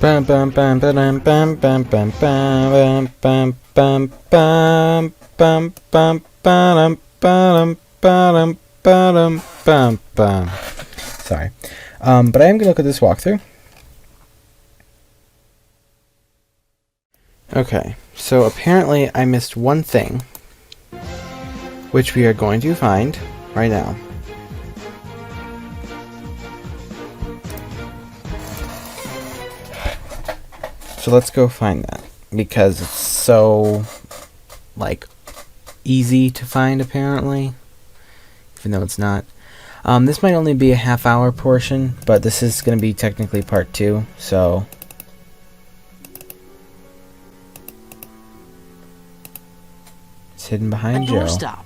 Bam bam bam bam bam bam bam bam bam bam bam bam bam bam bam bam bam bam bam. Sorry, but I am gonna look at this walkthrough. Okay, so apparently I missed one thing, which we are going to find right now. So let's go find that, because it's so, like, easy to find apparently, even though it's not. This might only be a half-hour portion, but this is going to be technically part 2, so... It's hidden behind Joe. Doorstop.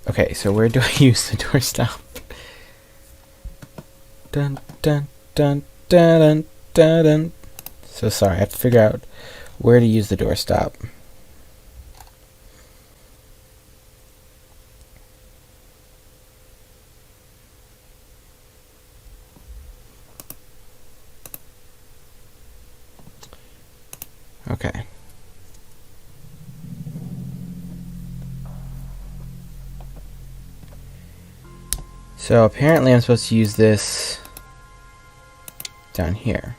Okay, so where do I use the doorstop? Dun dun dun dun dun dun dun. So sorry, I have to figure out where to use the doorstop. Okay. So apparently I'm supposed to use this down here.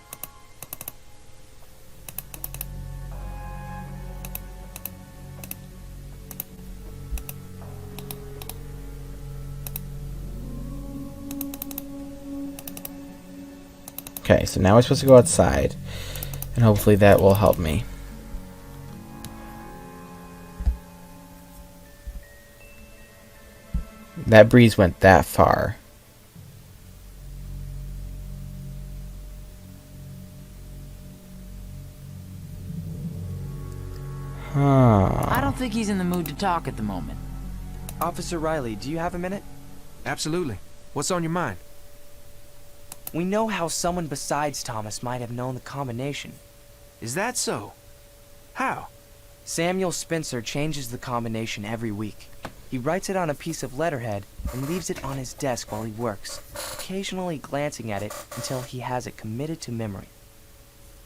Okay, so now we're supposed to go outside, and hopefully that will help me. That breeze went that far. I don't think he's in the mood to talk at the moment. Officer Riley, do you have a minute? Absolutely. What's on your mind? We know how someone besides Thomas might have known the combination. Is that so? How? Samuel Spencer changes the combination every week. He writes it on a piece of letterhead and leaves it on his desk while he works, occasionally glancing at it until he has it committed to memory.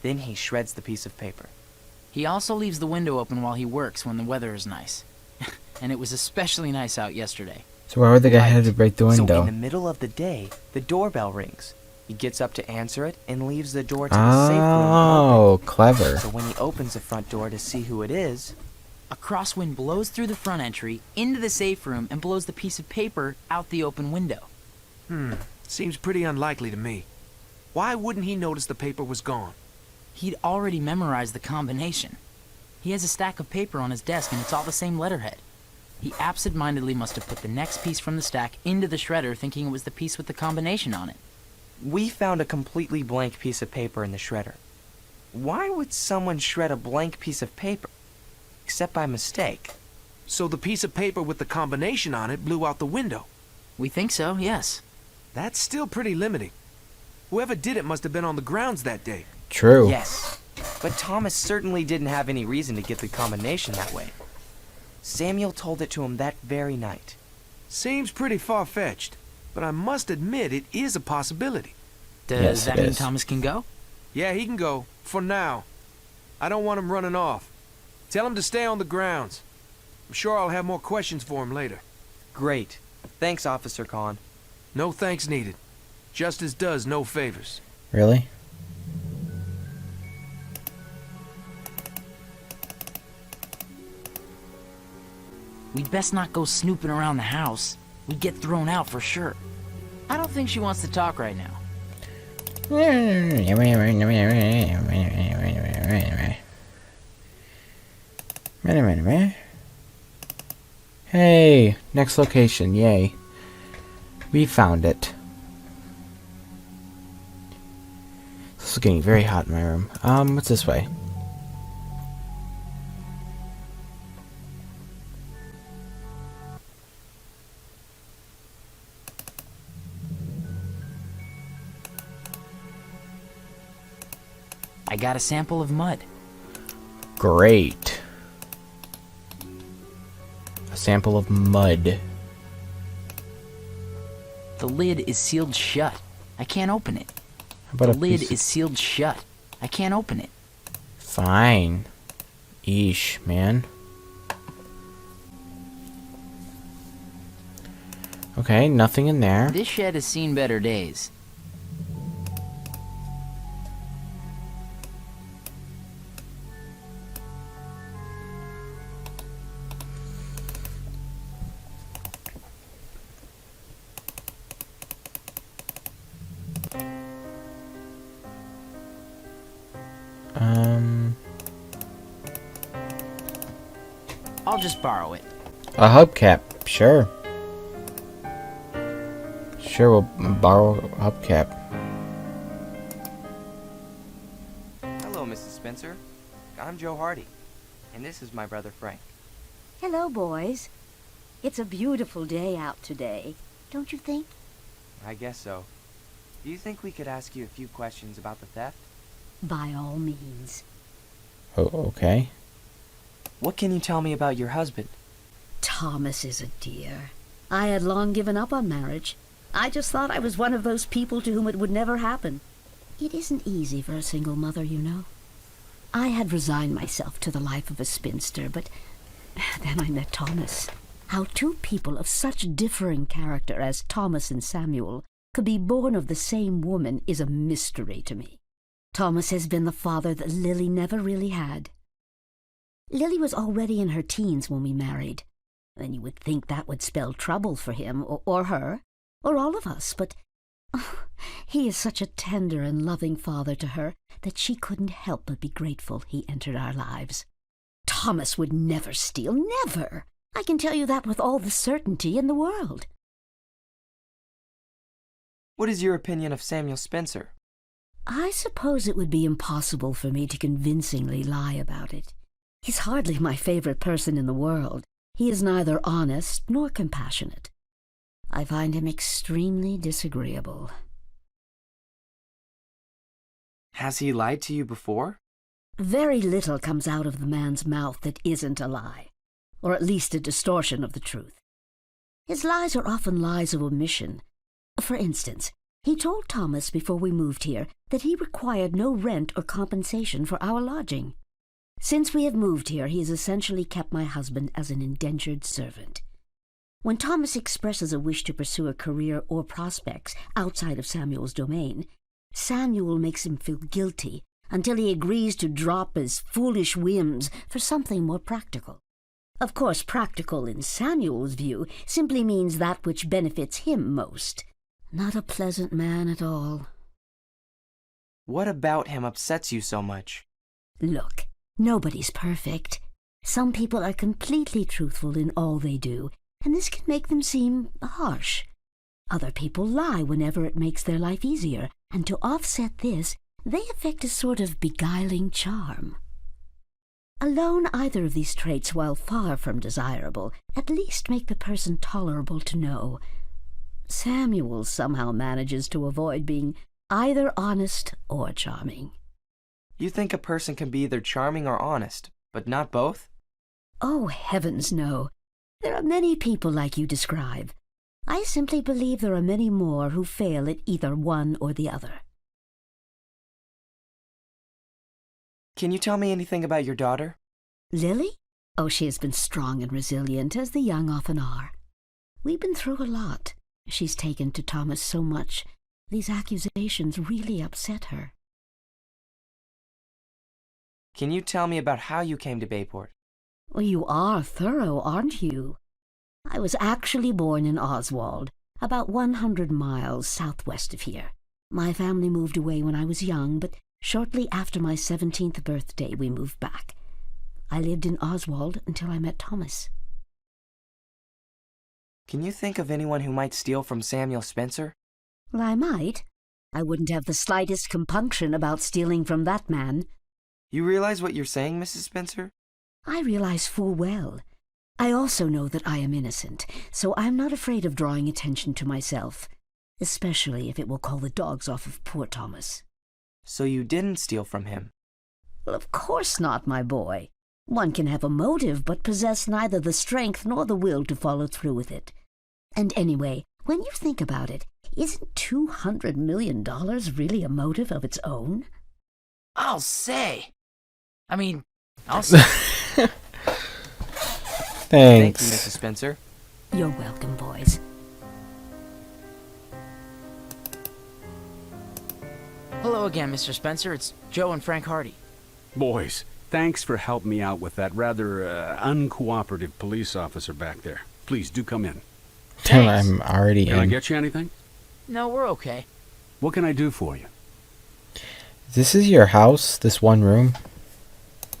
Then he shreds the piece of paper. He also leaves the window open while he works when the weather is nice. And it was especially nice out yesterday. So why would the guy have to break the window? So in the middle of the day, the doorbell rings. He gets up to answer it and leaves the door to the safe room Oh, open. clever. So when he opens the front door to see who it is, A crosswind blows through the front entry, into the safe room, and blows the piece of paper out the open window. Seems pretty unlikely to me. Why wouldn't he notice the paper was gone? He'd already memorized the combination. He has a stack of paper on his desk, and it's all the same letterhead. He absent-mindedly must have put the next piece from the stack into the shredder, thinking it was the piece with the combination on it. we found a completely blank piece of paper in the shredder. Why would someone shred a blank piece of paper? Except by mistake. So the piece of paper with the combination on it blew out the window. We think so, yes. That's still pretty limiting. Whoever did it must have been on the grounds that day. True. Yes, but Thomas certainly didn't have any reason to get the combination that way. Samuel told it to him that very night. Seems pretty far-fetched, but I must admit it is a possibility. Does Yes, that it mean is. Thomas can go? Yeah, he can go, for now. I don't want him running off. Tell him to stay on the grounds. I'm sure I'll have more questions for him later. Great. Thanks, Officer Khan. No thanks needed. Justice does no favors. Really? We'd best not go snooping around the house. We'd get thrown out for sure. I don't think she wants to talk right now. Hey, next location, yay. We found it. This is getting very hot in my room. What's this way? I got a sample of mud. Great. A sample of mud. The lid is sealed shut. I can't open it. How about The a lid piece is sealed shut. I can't open it. Fine. Eesh, man. Okay, nothing in there. This shed has seen better days. I'll just borrow it. A hubcap, sure. Sure, we'll borrow a hubcap. Hello, Mrs. Spencer. I'm Joe Hardy, and this is my brother Frank. Hello, boys. It's a beautiful day out today, don't you think? I guess so. Do you think we could ask you a few questions about the theft? By all means. Oh, okay. What can you tell me about your husband? Thomas is a dear. I had long given up on marriage. I just thought I was one of those people to whom it would never happen. It isn't easy for a single mother, you know. I had resigned myself to the life of a spinster, but then I met Thomas. How two people of such differing character as Thomas and Samuel could be born of the same woman is a mystery to me. Thomas has been the father that Lily never really had. Lily was already in her teens when we married, and you would think that would spell trouble for him or her, or all of us, but he is such a tender and loving father to her that she couldn't help but be grateful he entered our lives. Thomas would never steal, never! I can tell you that with all the certainty in the world. What is your opinion of Samuel Spencer? I suppose it would be impossible for me to convincingly lie about it. He's hardly my favorite person in the world. He is neither honest nor compassionate. I find him extremely disagreeable. Has he lied to you before? Very little comes out of the man's mouth that isn't a lie, or at least a distortion of the truth. His lies are often lies of omission. For instance, he told Thomas before we moved here that he required no rent or compensation for our lodging. Since we have moved here, he has essentially kept my husband as an indentured servant. When Thomas expresses a wish to pursue a career or prospects outside of Samuel's domain, Samuel makes him feel guilty until he agrees to drop his foolish whims for something more practical. Of course, practical in Samuel's view simply means that which benefits him most. Not a pleasant man at all. What about him upsets you so much? Look, nobody's perfect. Some people are completely truthful in all they do, and this can make them seem harsh. Other people lie whenever it makes their life easier, and to offset this, they affect a sort of beguiling charm. Alone, either of these traits, while far from desirable, at least make the person tolerable to know. Samuel somehow manages to avoid being either honest or charming. You think a person can be either charming or honest, but not both? Oh, heavens, no. There are many people like you describe. I simply believe there are many more who fail at either one or the other. Can you tell me anything about your daughter? Lily? Oh, she has been strong and resilient, as the young often are. We've been through a lot. She's taken to Thomas so much. These accusations really upset her. Can you tell me about how you came to Bayport? Well, you are thorough, aren't you? I was actually born in Oswald, about 100 miles southwest of here. My family moved away when I was young, but shortly after my 17th birthday we moved back. I lived in Oswald until I met Thomas. Can you think of anyone who might steal from Samuel Spencer? Well, I might. I wouldn't have the slightest compunction about stealing from that man. You realize what you're saying, Mrs. Spencer? I realize full well. I also know that I am innocent, so I'm not afraid of drawing attention to myself, especially if it will call the dogs off of poor Thomas. So you didn't steal from him? Well, of course not, my boy. One can have a motive, but possess neither the strength nor the will to follow through with it. And anyway, when you think about it, isn't $200 million really a motive of its own? I'll say. I mean, I'll say. Thank Thanks. you, Mrs. Spencer. You're welcome, boys. Hello again, Mr. Spencer. It's Joe and Frank Hardy. Boys, thanks for helping me out with that rather uncooperative police officer back there. Please do come in. Thanks. I'm already Can I in. get you anything? No, we're okay. What can I do for you? This is your house, this one room?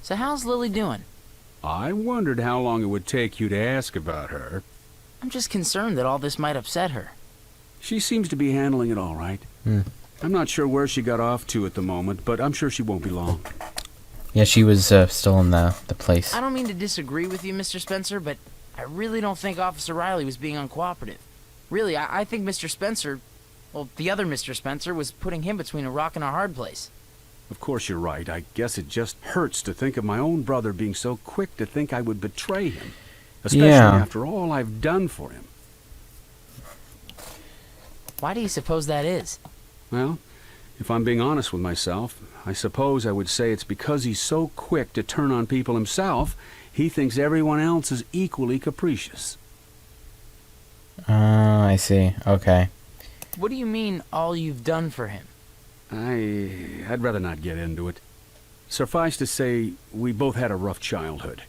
So how's Lily doing? I wondered how long it would take you to ask about her. I'm just concerned that all this might upset her. She seems to be handling it all right. I'm not sure where she got off to at the moment, but I'm sure she won't be long. Yeah, she was still in the place. I don't mean to disagree with you, Mr. Spencer, but I really don't think Officer Riley was being uncooperative. Really, I think Mr. Spencer, well, the other Mr. Spencer, was putting him between a rock and a hard place. Of course you're right. I guess it just hurts to think of my own brother being so quick to think I would betray him. Especially after all I've done for him. Why do you suppose that is? Well, if I'm being honest with myself, I suppose I would say it's because he's so quick to turn on people himself, he thinks everyone else is equally capricious. I see. Okay. What do you mean, all you've done for him? I'd rather not get into it. Suffice to say, we both had a rough childhood.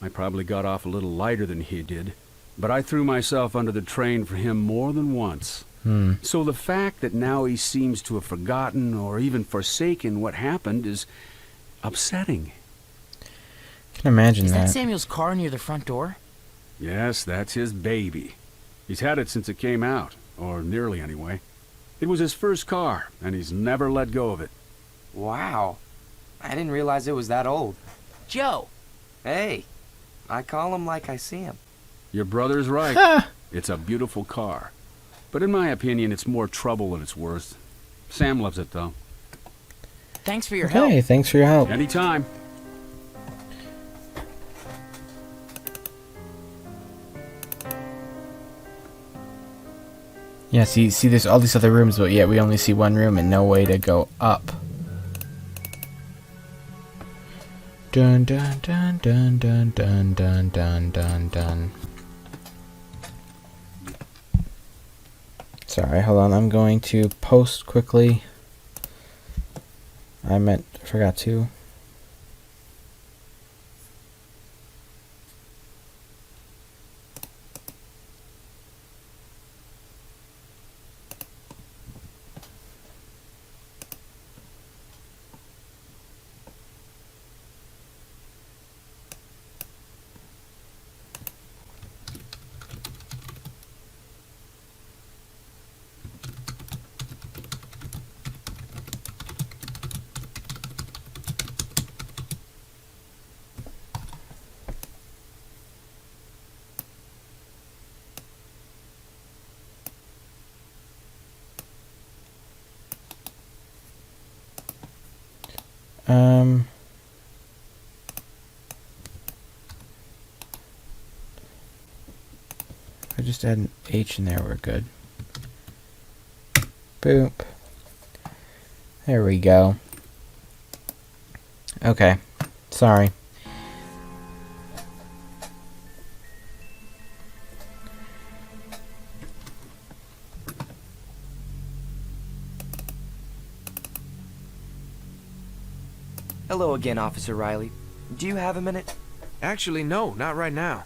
I probably got off a little lighter than he did, but I threw myself under the train for him more than once. So the fact that now he seems to have forgotten or even forsaken what happened is upsetting. Can imagine Is that that. Samuel's car near the front door? Yes, that's his baby. He's had it since it came out, or nearly anyway. It was his first car, and he's never let go of it. Wow. I didn't realize it was that old. Joe! Hey, I call him like I see him. Your brother's right. It's a beautiful car. But in my opinion, it's more trouble than it's worth. Sam loves it, though. Thanks for your Okay, help. thanks for your help. Anytime. Yeah, see, there's all these other rooms, but yet we only see one room and no way to go up. Dun dun dun dun dun dun dun dun dun dun. Sorry, hold on. I'm going to post quickly. I forgot to. If I just add an H in there, we're good. Boop. There we go. Okay. Sorry. Hello again, Officer Riley. Do you have a minute? Actually, no, not right now.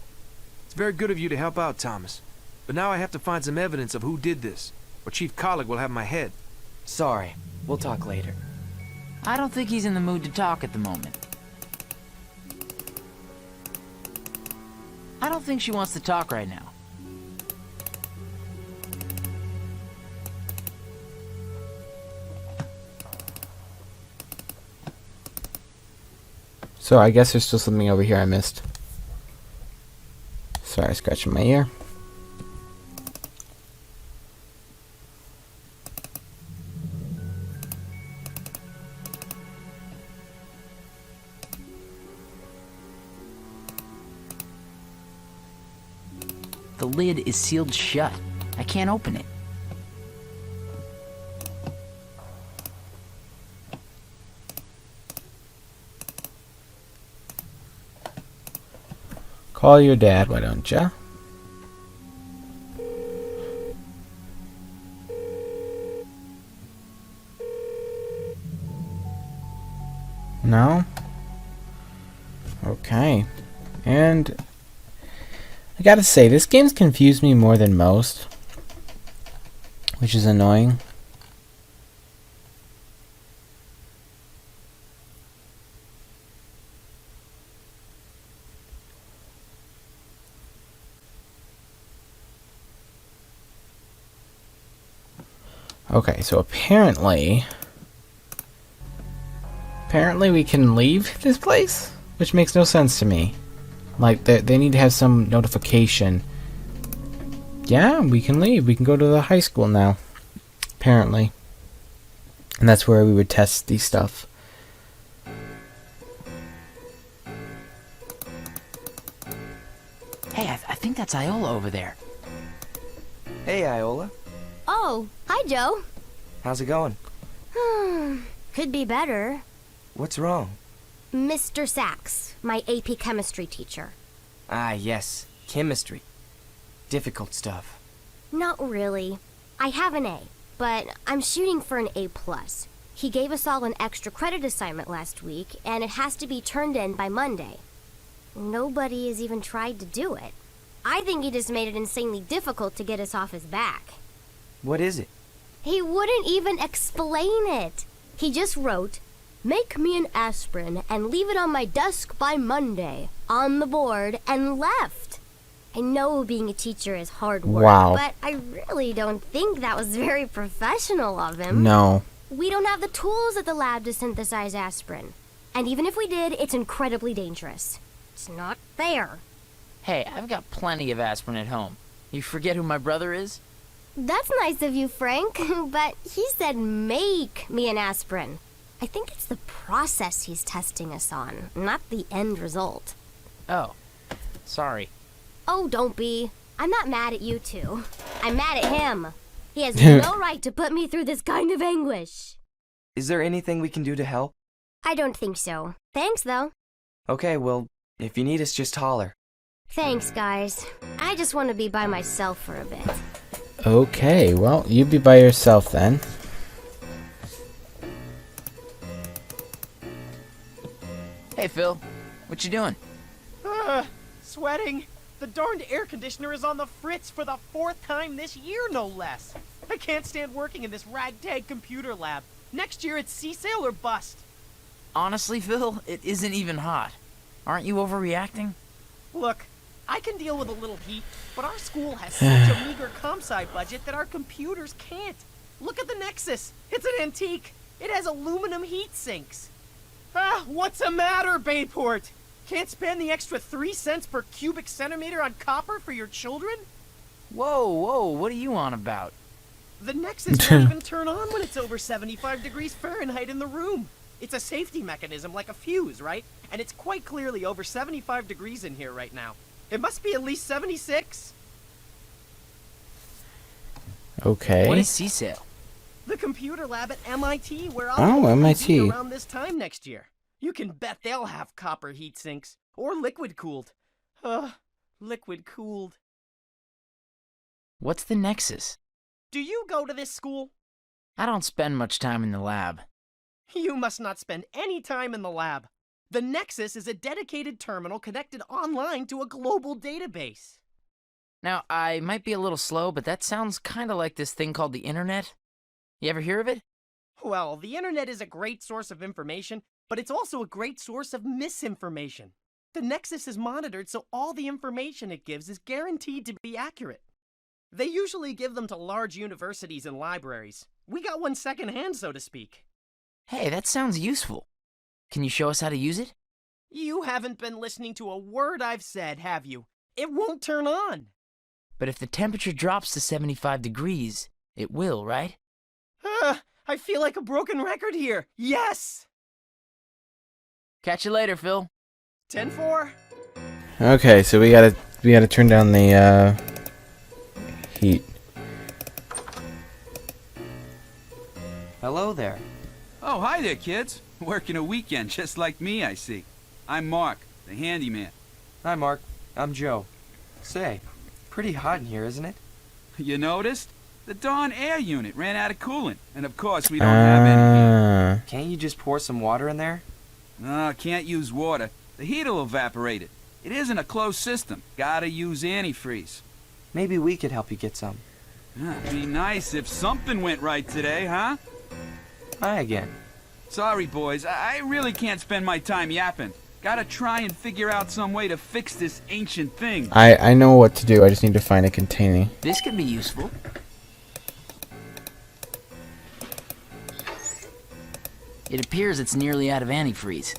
It's very good of you to help out, Thomas. But now I have to find some evidence of who did this, or Chief Collick will have my head. Sorry. We'll talk later. I don't think he's in the mood to talk at the moment. I don't think she wants to talk right now. So I guess there's still something over here I missed. Sorry, scratching my ear. The lid is sealed shut. I can't open it. Call your dad, why don't ya? No? Okay. And I gotta say, this game's confused me more than most, which is annoying. Okay, so apparently we can leave this place, which makes no sense to me. Like, they need to have some notification. Yeah, we can leave. We can go to the high school now, apparently. And that's where we would test the stuff. Hey, I think that's Iola over there. Hey, Iola. Oh, hi, Joe. How's it going? Could be better. What's wrong? Mr. Sachs, my AP chemistry teacher. Ah, yes. Chemistry. Difficult stuff. Not really. I have an A, but I'm shooting for an A+. He gave us all an extra credit assignment last week, and it has to be turned in by Monday. Nobody has even tried to do it. I think he just made it insanely difficult to get us off his back. What is it? He wouldn't even explain it. He just wrote, "Make me an aspirin and leave it on my desk by Monday," on the board, and left. I know being a teacher is hard work, Wow. but I really don't think that was very professional of him. No. We don't have the tools at the lab to synthesize aspirin. And even if we did, it's incredibly dangerous. It's not fair. Hey, I've got plenty of aspirin at home. You forget who my brother is? That's nice of you, Frank, but he said make me an aspirin. I think it's the process he's testing us on, not the end result. Oh, sorry. Oh, don't be. I'm not mad at you two. I'm mad at him. He has no right to put me through this kind of anguish. Is there anything we can do to help? I don't think so. Thanks, though. Okay, well, if you need us, just holler. Thanks, guys. I just want to be by myself for a bit. Okay, well, you be by yourself then. Hey, Phil. What you doing? Sweating. The darned air conditioner is on the fritz for the 4th time this year, no less. I can't stand working in this ragtag computer lab. Next year it's sea-sail or bust. Honestly, Phil, it isn't even hot. Aren't you overreacting? Look, I can deal with a little heat, but our school has such a meager comp-sci budget that our computers can't. Look at the Nexus. It's an antique. It has aluminum heat sinks. What's the matter, Bayport? Can't spend the extra 3 cents per cubic centimeter on copper for your children? Whoa, what are you on about? The Nexus won't even turn on when it's over 75 degrees Fahrenheit in the room. It's a safety mechanism like a fuse, right? And it's quite clearly over 75 degrees in here right now. It must be at least 76. Okay. What is sea-sail? The computer lab at MIT, where I'll Oh, hopefully MIT. be around this time next year. You can bet they'll have copper heat sinks. Or liquid-cooled. Liquid-cooled. What's the Nexus? Do you go to this school? I don't spend much time in the lab. You must not spend any time in the lab. The Nexus is a dedicated terminal connected online to a global database. Now, I might be a little slow, but that sounds kind of like this thing called the internet. You ever hear of it? Well, the internet is a great source of information, but it's also a great source of misinformation. The Nexus is monitored, so all the information it gives is guaranteed to be accurate. They usually give them to large universities and libraries. We got one secondhand, so to speak. Hey, that sounds useful. Can you show us how to use it? You haven't been listening to a word I've said, have you? It won't turn on. But if the temperature drops to 75 degrees, it will, right? I feel like a broken record here. Yes! Catch you later, Phil. 10-4. Okay, so we gotta turn down the heat. Hello there. Oh, hi there, kids. Working a weekend just like me, I see. I'm Mark, the handyman. Hi, Mark. I'm Joe. Say, pretty hot in here, isn't it? You noticed? The darn air unit ran out of coolant, and of course we don't have any. Can't you just pour some water in there? No, can't use water. The heat'll evaporate it. It isn't a closed system. Gotta use antifreeze. Maybe we could help you get some. It'd be nice if something went right today, huh? Hi again. Sorry, boys. I really can't spend my time yapping. Gotta try and figure out some way to fix this ancient thing. I know what to do. I just need to find a container. This could be useful. It appears it's nearly out of antifreeze.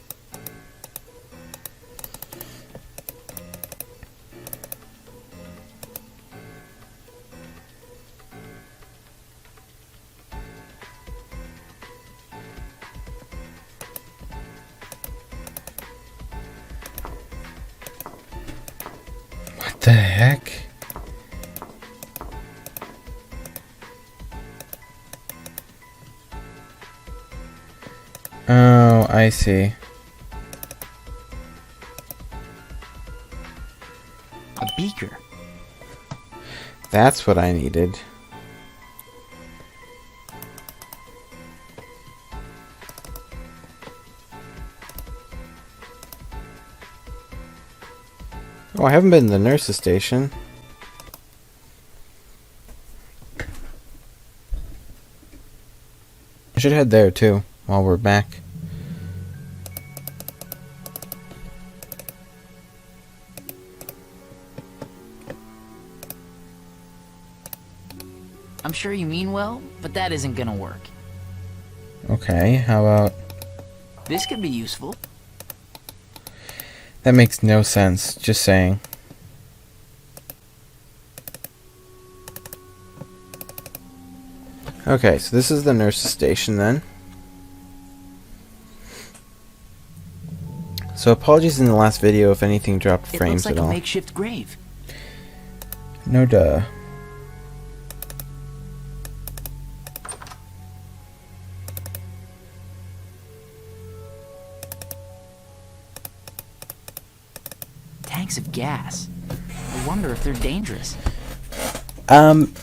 What the heck? Oh, I see. A beaker. That's what I needed. Oh, I haven't been to the nurse's station. I should head there too while we're back. I'm sure you mean well, but that isn't gonna work. Okay, how about... This could be useful. That makes no sense, just saying. Okay, so this is the nurse's station then. So apologies in the last video if anything dropped It frames looks like at all. a makeshift grave. No duh. Tanks of gas. I wonder if they're dangerous.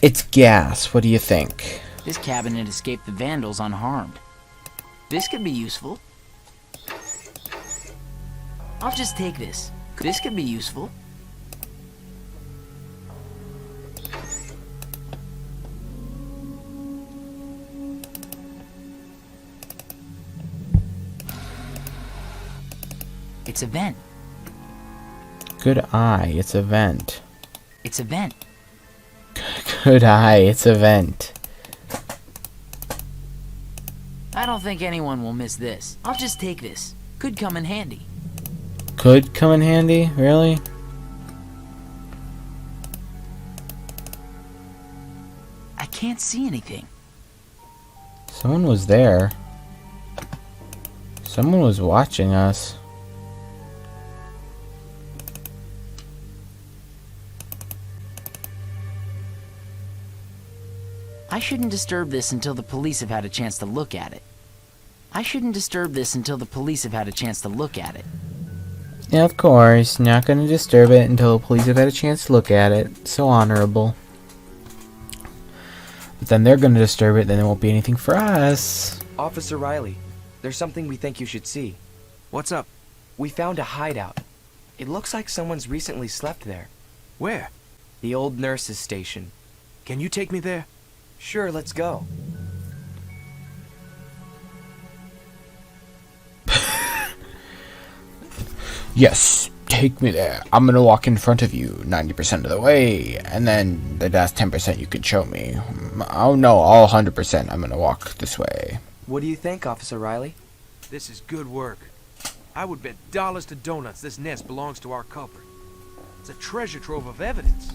It's gas. What do you think? This cabinet escaped the vandals unharmed. This could be useful. I'll just take this. This could be useful. It's a vent. Good eye, it's a vent. It's a vent. Good eye, it's a vent. I don't think anyone will miss this. I'll just take this. Could come in handy. Could come in handy? Really? I can't see anything. Someone was there. Someone was watching us. I shouldn't disturb this until the police have had a chance to look at it. I shouldn't disturb this until the police have had a chance to look at it. Yeah, of course. Not gonna disturb it until the police have had a chance to look at it. So honorable. But then they're gonna disturb it, then there won't be anything for us. Officer Riley, there's something we think you should see. What's up? We found a hideout. It looks like someone's recently slept there. Where? The old nurse's station. Can you take me there? Sure, let's go. Yes, take me there. I'm gonna walk in front of you 90% of the way, and then the last 10% you could show me. Oh no, all 100%. I'm gonna walk this way. What do you think, Officer Riley? This is good work. I would bet dollars to donuts this nest belongs to our culprit. It's a treasure trove of evidence.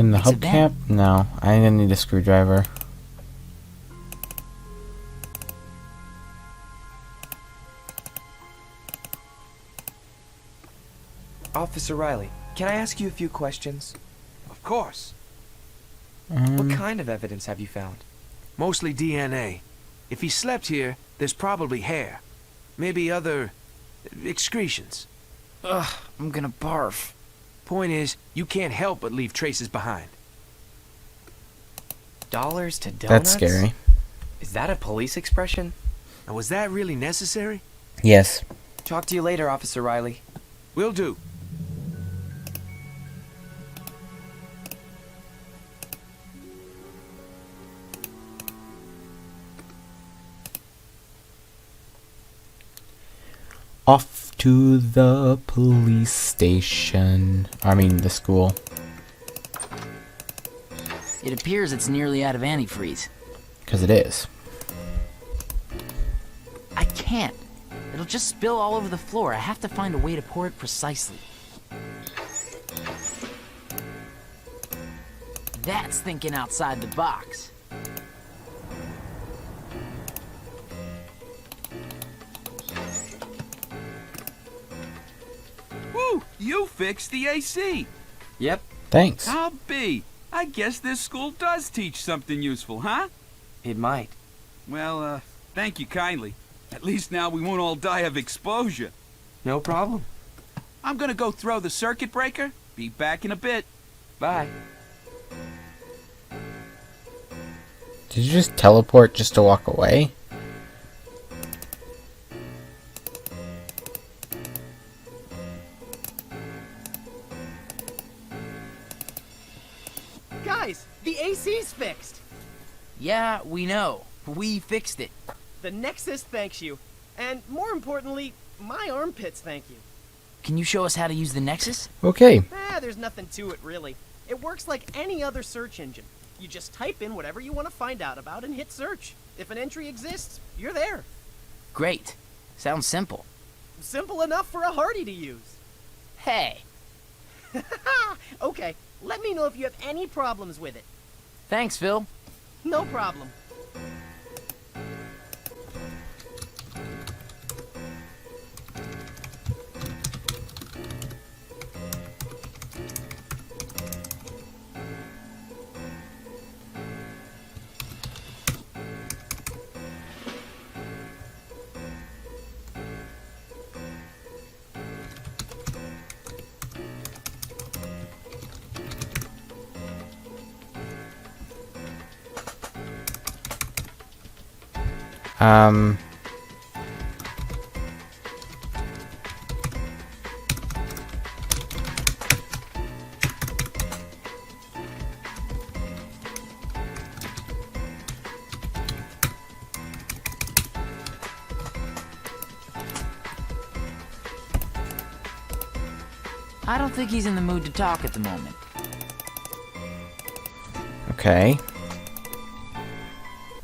Can the It's a vent. hubcap? No, I'm gonna need a screwdriver. Officer Riley, can I ask you a few questions? Of course. What kind of evidence have you found? Mostly DNA. If he slept here, there's probably hair. Maybe other excretions. Ugh, I'm gonna barf. Point is, you can't help but leave traces behind. Dollars to donuts? That's scary. Is that a police expression? Now, was that really necessary? Yes. Talk to you later, Officer Riley. Will do. Off to the police station. I mean, the school. It appears it's nearly out of antifreeze. Because it is. I can't. It'll just spill all over the floor. I have to find a way to pour it precisely. That's thinking outside the box. Woo! You fixed the AC. Yep. Thanks. I'll be. I guess this school does teach something useful, huh? It might. Well, thank you kindly. At least now we won't all die of exposure. No problem. I'm gonna go throw the circuit breaker. Be back in a bit. Bye. Did you just teleport just to walk away? Guys, the AC's fixed. Yeah, we know. We fixed it. The Nexus thanks you. And more importantly, my armpits thank you. Can you show us how to use the Nexus? Okay. There's nothing to it, really. It works like any other search engine. You just type in whatever you want to find out about and hit search. If an entry exists, you're there. Great. Sounds simple. Simple enough for a Hardy to use. Hey, Okay, let me know if you have any problems with it. thanks, Phil. No problem. Um. I don't think he's in the mood to talk at the moment. Okay.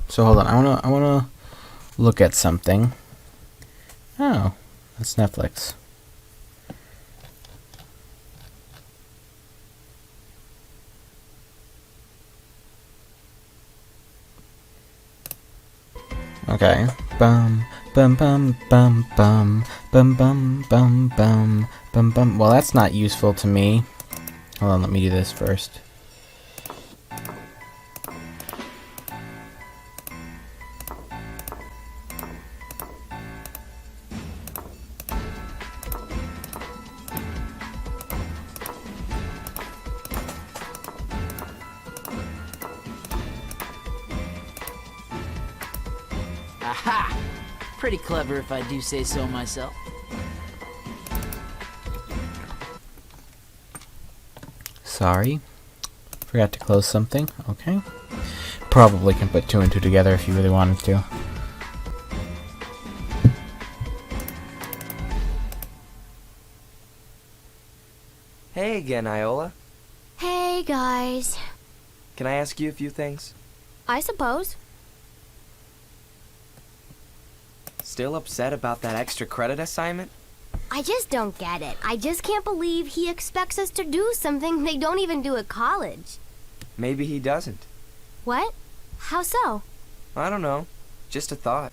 So hold on. I wanna look at something. Oh, that's Netflix. Okay. Bum bum bum bum bum bum bum bum bum bum bum. Well, that's not useful to me. Hold on, let me do this first. Aha! Pretty clever if I do say so myself. Sorry. Forgot to close something. Okay. Probably can put two and two together if you really wanted to. Hey again, Iola. Hey, guys. Can I ask you a few things? I suppose. Still upset about that extra credit assignment? I just don't get it. I just can't believe he expects us to do something they don't even do at college. Maybe he doesn't. What? How so? I don't know. Just a thought.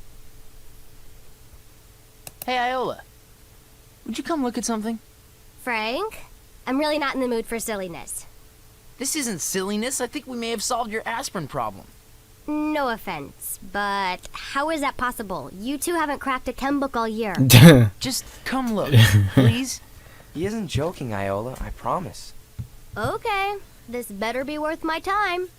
Hey, Iola. Would you come look at something? Frank? I'm really not in the mood for silliness. This isn't silliness. I think we may have solved your aspirin problem. No offense, but how is that possible? You two haven't cracked a chem book all year. Just come look, please. He isn't joking, Iola, I promise. Okay, this better be worth my time.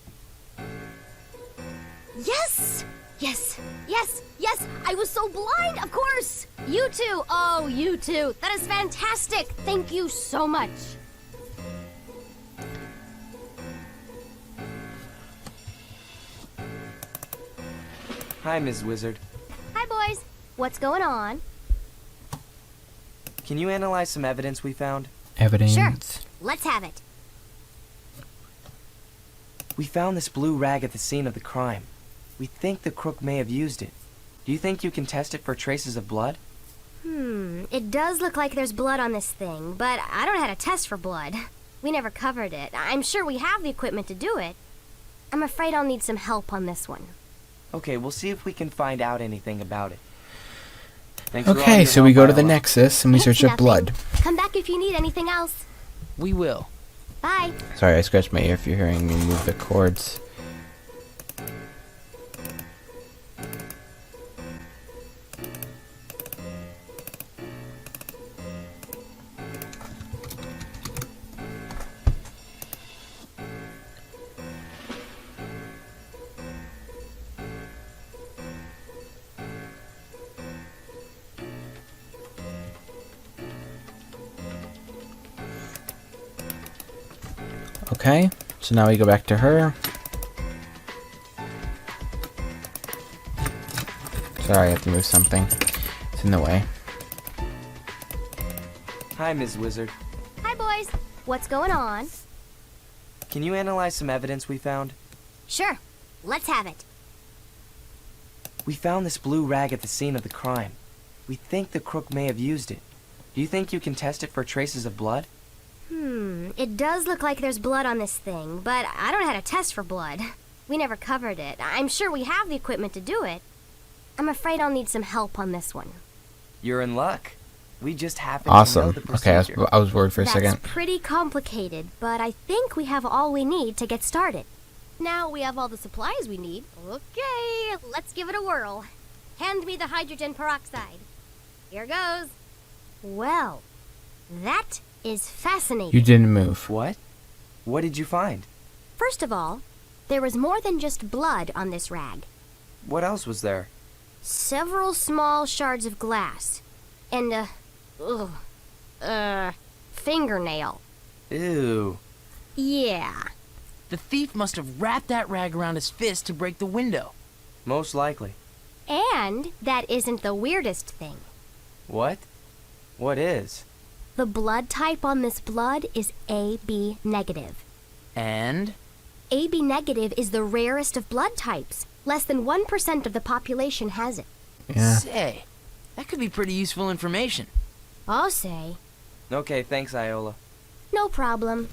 Yes! Yes! Yes! Yes! I was so blind, of course! You two! Oh, you two! That is fantastic! Thank you so much! Hi, Ms. Wizard. Hi, boys. What's going on? Can you analyze some evidence we found? Evidence. Sure. Let's have it. We found this blue rag at the scene of the crime. We think the crook may have used it. Do you think you can test it for traces of blood? It does look like there's blood on this thing, but I don't know how to test for blood. We never covered it. I'm sure we have the equipment to do it. I'm afraid I'll need some help on this one. Okay, we'll see if we can find out anything about it. Thanks for all Okay, your so we help, go to the Iola. Nexus and we search up Nothing. blood. Come back if you need anything else. We will. Bye. Sorry, I scratched my ear if you're hearing me move the cords. Okay, so now we go back to her. Sorry, I have to move something. It's in the way. Hi, Ms. Wizard. Hi, boys. What's going on? Can you analyze some evidence we found? Sure. Let's have it. We found this blue rag at the scene of the crime. We think the crook may have used it. Do you think you can test it for traces of blood? It does look like there's blood on this thing, but I don't know how to test for blood. We never covered it. I'm sure we have the equipment to do it. I'm afraid I'll need some help on this one. You're in luck. We just happen to know Awesome. the Okay, procedure. I was worried for a That's second. pretty complicated, but I think we have all we need to get started. Now we have all the supplies we need. Okay, let's give it a whirl. Hand me the hydrogen peroxide. Here goes. Well, that is fascinating. You didn't move. What? What did you find? First of all, there was more than just blood on this rag. What else was there? Several small shards of glass. And fingernail. Ew. Yeah. The thief must have wrapped that rag around his fist to break the window. Most likely. And that isn't the weirdest thing. What? What is? The blood type on this blood is AB negative. And? AB negative is the rarest of blood types. Less than 1% of the population has it. Yeah. Say, that could be pretty useful information. I'll say. Okay, thanks, Iola. No problem.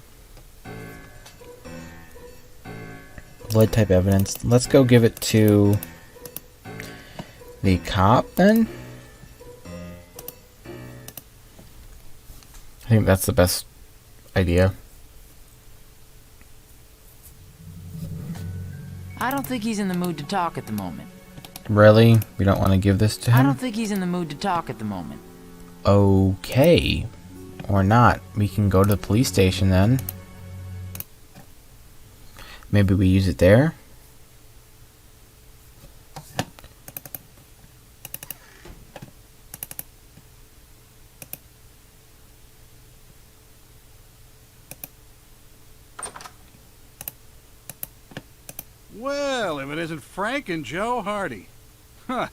Blood type evidence. Let's go give it to the cop then. I think that's the best idea. I don't think he's in the mood to talk at the moment. Really? We don't want to give this to I him? don't think he's in the mood to talk at the moment. Okay. Or not. We can go to the police station then. Maybe we use it there? Well, if it isn't Frank and Joe Hardy. Huh.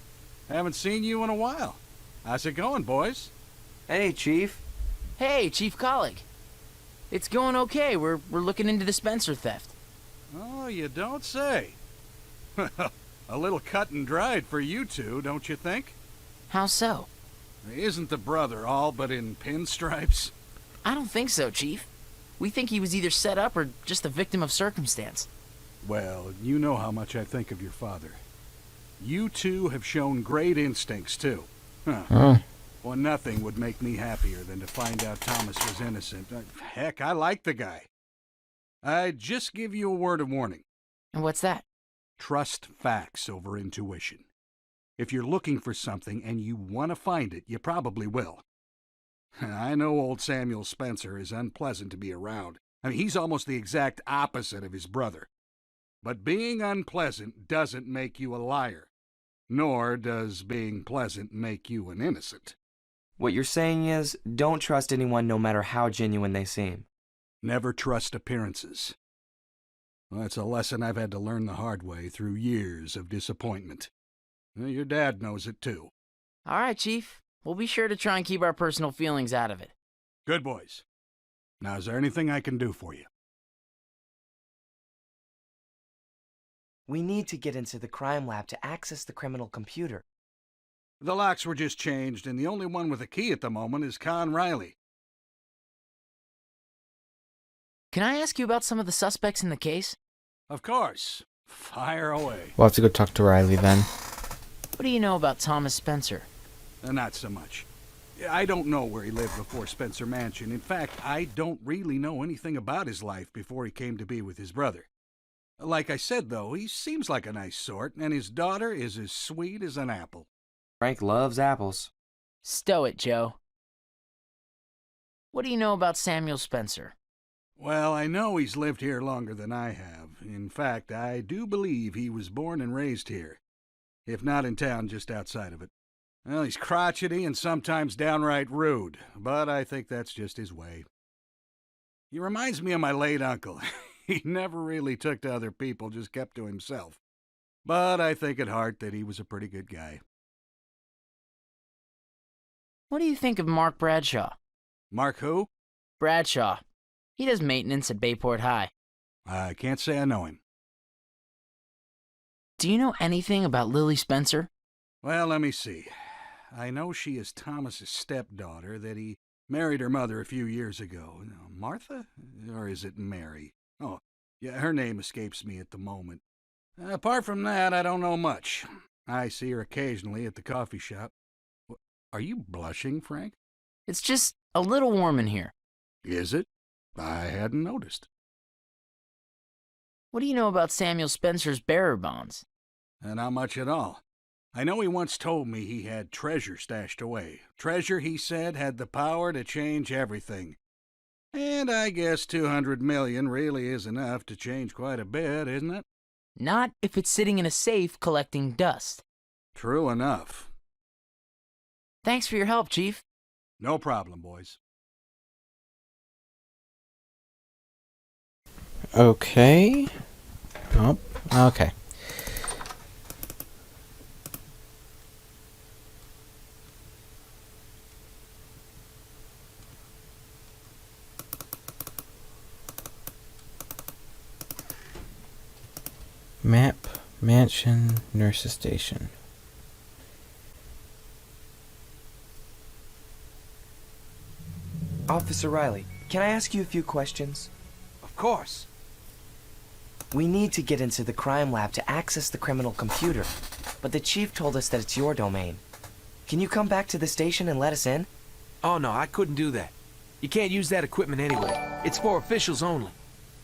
Haven't seen you in a while. How's it going, boys? Hey, Chief. Hey, Chief Colleague. It's going okay. We're looking into the Spencer theft. Oh, you don't say. A little cut and dried for you two, don't you think? How so? Isn't the brother all but in pinstripes? I don't think so, Chief. We think he was either set up or just a victim of circumstance. Well, you know how much I think of your father. You two have shown great instincts, too. Huh. Oh. Well, nothing would make me happier than to find out Thomas was innocent. Heck, I like the guy. I'd just give you a word of warning. And what's that? Trust facts over intuition. If you're looking for something and you want to find it, you probably will. I know old Samuel Spencer is unpleasant to be around. I mean, he's almost the exact opposite of his brother. But being unpleasant doesn't make you a liar. Nor does being pleasant make you an innocent. What you're saying is, don't trust anyone no matter how genuine they seem. Never trust appearances. Well, that's a lesson I've had to learn the hard way through years of disappointment. Your dad knows it too. All right, Chief. We'll be sure to try and keep our personal feelings out of it. Good boys. Now, is there anything I can do for you? We need to get into the crime lab to access the criminal computer. The locks were just changed, and the only one with a key at the moment is Con Riley. Can I ask you about some of the suspects in the case? Of course. Fire away. We'll have to go talk to Riley then. What do you know about Thomas Spencer? Not so much. I don't know where he lived before Spencer Mansion. In fact, I don't really know anything about his life before he came to be with his brother. Like I said, though, he seems like a nice sort, and his daughter is as sweet as an apple. Frank loves apples. Stow it, Joe. What do you know about Samuel Spencer? Well, I know he's lived here longer than I have. In fact, I do believe he was born and raised here. If not in town, just outside of it. Well, he's crotchety and sometimes downright rude, but I think that's just his way. He reminds me of my late uncle. He never really took to other people, just kept to himself. But I think at heart that he was a pretty good guy. What do you think of Mark Bradshaw? Mark who? Bradshaw. He does maintenance at Bayport High. I can't say I know him. Do you know anything about Lily Spencer? Well, let me see. I know she is Thomas's stepdaughter, that he married her mother a few years ago. Martha? Or is it Mary? Oh, yeah, her name escapes me at the moment. Apart from that, I don't know much. I see her occasionally at the coffee shop. Are you blushing, Frank? It's just a little warm in here. Is it? I hadn't noticed. What do you know about Samuel Spencer's bearer bonds? Not much at all. I know he once told me he had treasure stashed away. Treasure, he said, had the power to change everything. And I guess 200 million really is enough to change quite a bit, isn't it? Not if it's sitting in a safe collecting dust. True enough. Thanks for your help, Chief. No problem, boys. Okay. Oh, okay. Map, mansion, nurse's station. Officer Riley, can I ask you a few questions? Of course. We need to get into the crime lab to access the criminal computer, but the chief told us that it's your domain. Can you come back to the station and let us in? Oh, no, I couldn't do that. You can't use that equipment anyway. It's for officials only.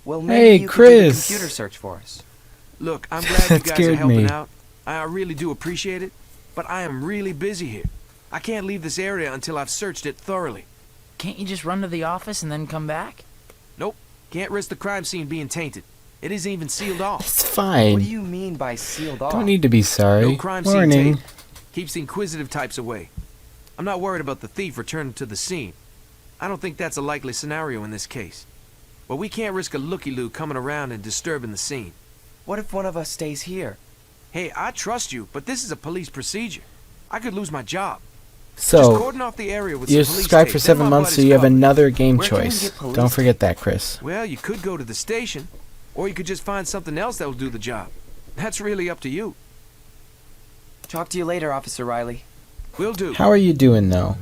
Well, Hey, maybe you could do the Chris. computer search for us. Look, I'm glad you That guys are scared helping me. out. I really do appreciate it, but I am really busy here. I can't leave this area until I've searched it thoroughly. Can't you just run to the office and then come back? Nope, can't risk the crime scene being tainted. It isn't even sealed off. It's fine. What do you mean by sealed off? Don't need to be sorry. No crime scene Warning. tape. Keeps the inquisitive types away. I'm not worried about the thief returning to the scene. I don't think that's a likely scenario in this case. But we can't risk a looky-loo coming around and disturbing the scene. What if one of us stays here? Hey, I trust you, but this is a police procedure. I could lose my job. Just So, cordon off the area with you're some police subscribed tape, for then 7 my months, so buddy's you have covered. another game Where can we choice. get police Don't forget tape? that, Chris. Well, you could go to the station, or you could just find something else that will do the job. That's really up to you. Talk to you later, Officer Riley. Will do. How are you doing, though?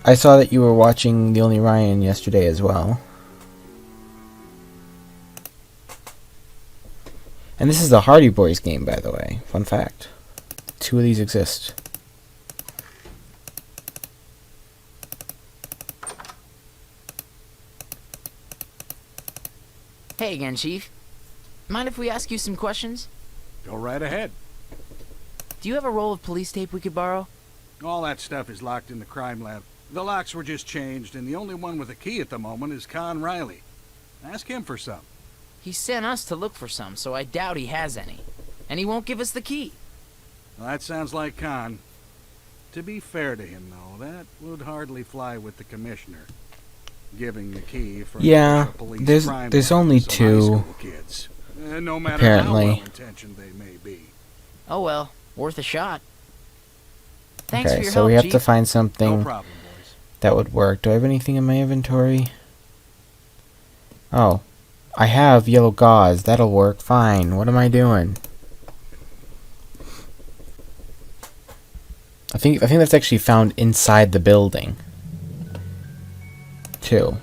I saw that you were watching The Only Ryan yesterday as well. And this is a Hardy Boys game, by the way. Fun fact. 2 of these exist. Hey again, Chief. Mind if we ask you some questions? Go right ahead. Do you have a roll of police tape we could borrow? All that stuff is locked in the crime lab. The locks were just changed, and the only one with a key at the moment is Con Riley. Ask him for some. He sent us to look for some, so I doubt he has any. And he won't give us the key. Well, that sounds like Con. To be fair to him, though, that would hardly fly with the commissioner. Giving the key for Yeah, official police crime there's lab only to some 2, high school kids. No matter apparently. how well-intentioned they may be. Oh well, worth a shot. Thanks Okay, for your so help, we have Chief. to find No something problem, boys. that would work. Do I have anything in my inventory? Oh, I have yellow gauze. That'll work fine. What am I doing? I think that's actually found inside the building. Too.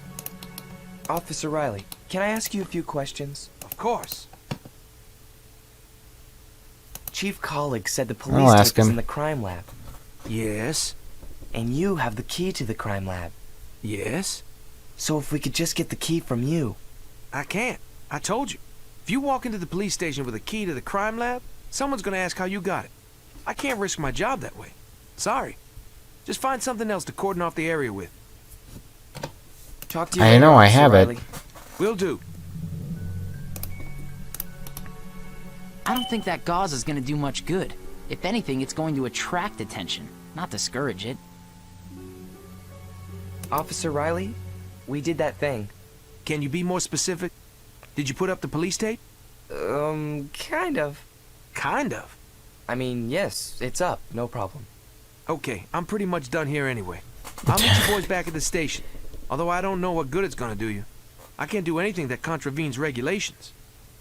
Officer Riley, can I ask you a few questions? Of course. Chief Colleague said the I'll police ask tape is him. in the crime lab. Yes. And you have the key to the crime lab. Yes. So if we could just get the key from you. I can't. I told you. If you walk into the police station with a key to the crime lab, someone's gonna ask how you got it. I can't risk my job that way. Sorry. Just find something else to cordon off the area with. Talk to you I later, know, I Officer have it. Riley. Will do. I don't think that gauze is gonna do much good. If anything, it's going to attract attention, not discourage it. Officer Riley, we did that thing. Can you be more specific? Did you put up the police tape? Kind of. Kind of. I mean, yes, it's up, no problem. Okay, I'm pretty much done here anyway. I'll meet you boys back at the station. Although I don't know what good it's gonna do you. I can't do anything that contravenes regulations.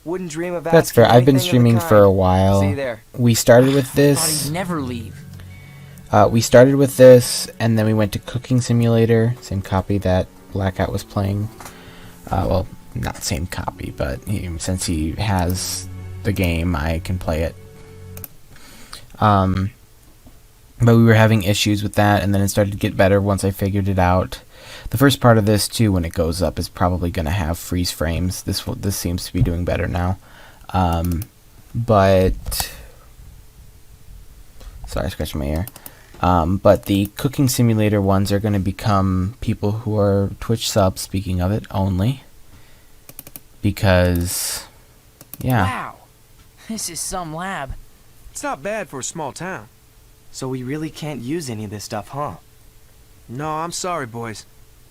Wouldn't dream of That's asking fair. I've been anything of the streaming for kind. a while. See you there. We started with Thought this. he'd never leave. We started with this, and then we went to Cooking Simulator, same copy that Blackout was playing. Well, not same copy, but since he has the game, I can play it. But we were having issues with that, and then it started to get better once I figured it out. The first part of this, too, when it goes up, is probably going to have freeze frames. This seems to be doing better now. But... Sorry, scratching my ear. But the Cooking Simulator ones are going to become people who are Twitch subs, speaking of it, only. Because... Yeah. Wow. This is some lab. It's not bad for a small town. So we really can't use any of this stuff, huh? No, I'm sorry, boys.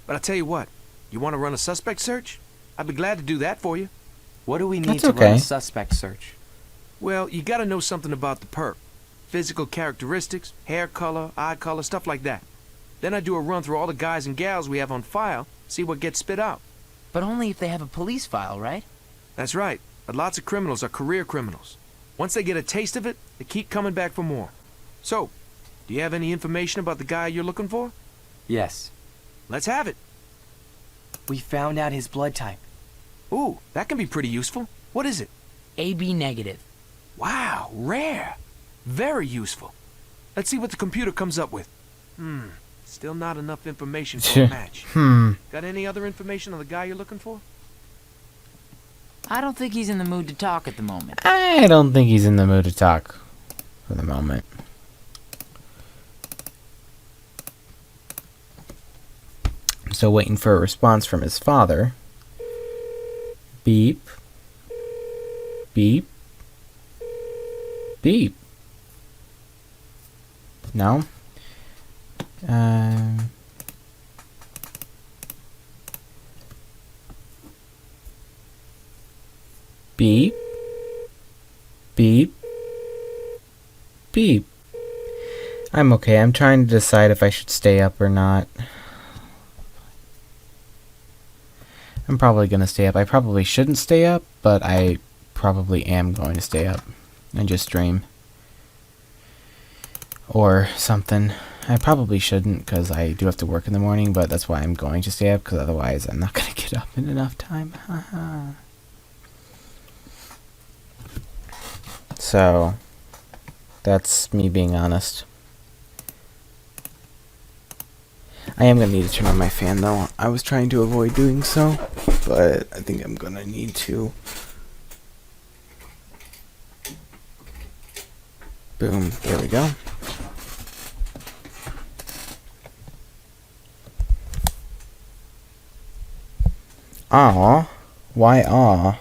But I tell you what, you want to run a suspect search? I'd be glad to do that for you. What do we need That's to run okay. a suspect search? Well, you gotta know something about the perp. Physical characteristics, hair color, eye color, stuff like that. Then I do a run through all the guys and gals we have on file, see what gets spit out. But only if they have a police file, right? That's right, but lots of criminals are career criminals. Once they get a taste of it, they keep coming back for more. So, do you have any information about the guy you're looking for? Yes. Let's have it. We found out his blood type. Ooh, that can be pretty useful. What is it? AB negative. Wow, rare. Very useful. Let's see what the computer comes up with. Still not enough information for a match. Got any other information on the guy you're looking for? I don't think he's in the mood to talk at the moment. I don't think he's in the mood to talk for the moment. I'm still waiting for a response from his father. Beep. Beep. Beep. No? Beep. Beep. Beep. I'm okay. I'm trying to decide if I should stay up or not. I'm probably going to stay up. I probably shouldn't stay up, but I probably am going to stay up and just stream. Or something. I probably shouldn't because I do have to work in the morning, but that's why I'm going to stay up, because otherwise I'm not going to get up in enough time. So, that's me being honest. I am going to need to turn on my fan though. I was trying to avoid doing so, but I think I'm going to need to. Boom, there we go. Aw, why aw?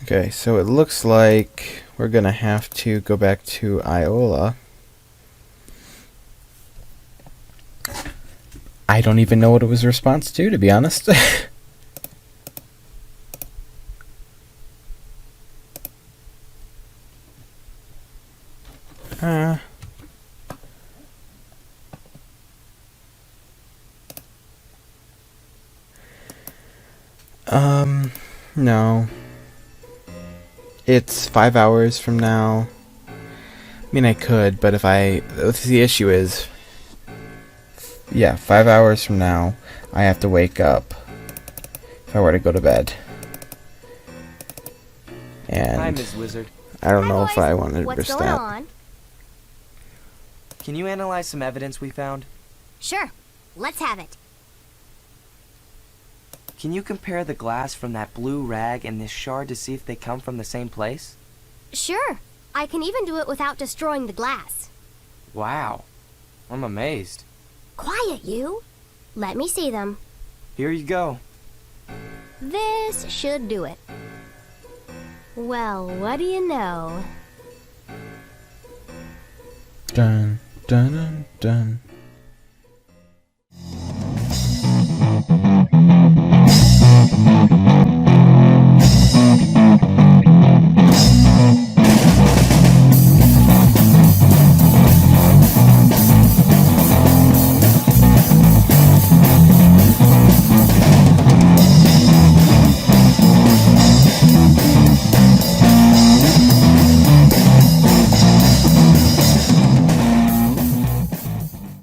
Okay, so it looks like we're gonna have to go back to Iola. I don't even know what it was a response to be honest. No. It's 5 hours from now. I mean, I could, but the issue is, yeah, 5 hours from now, I have to wake up if I were to go to bed. And Hi, Ms. Wizard. I don't Hi, know boys. if I want to What's risk going that. on? Can you analyze some evidence we found? Sure. Let's have it. Can you compare the glass from that blue rag and this shard to see if they come from the same place? Sure. I can even do it without destroying the glass. Wow. I'm amazed. Quiet, you. Let me see them. Here you go. This should do it. Well, what do you know? Dun, dun, dun, dun.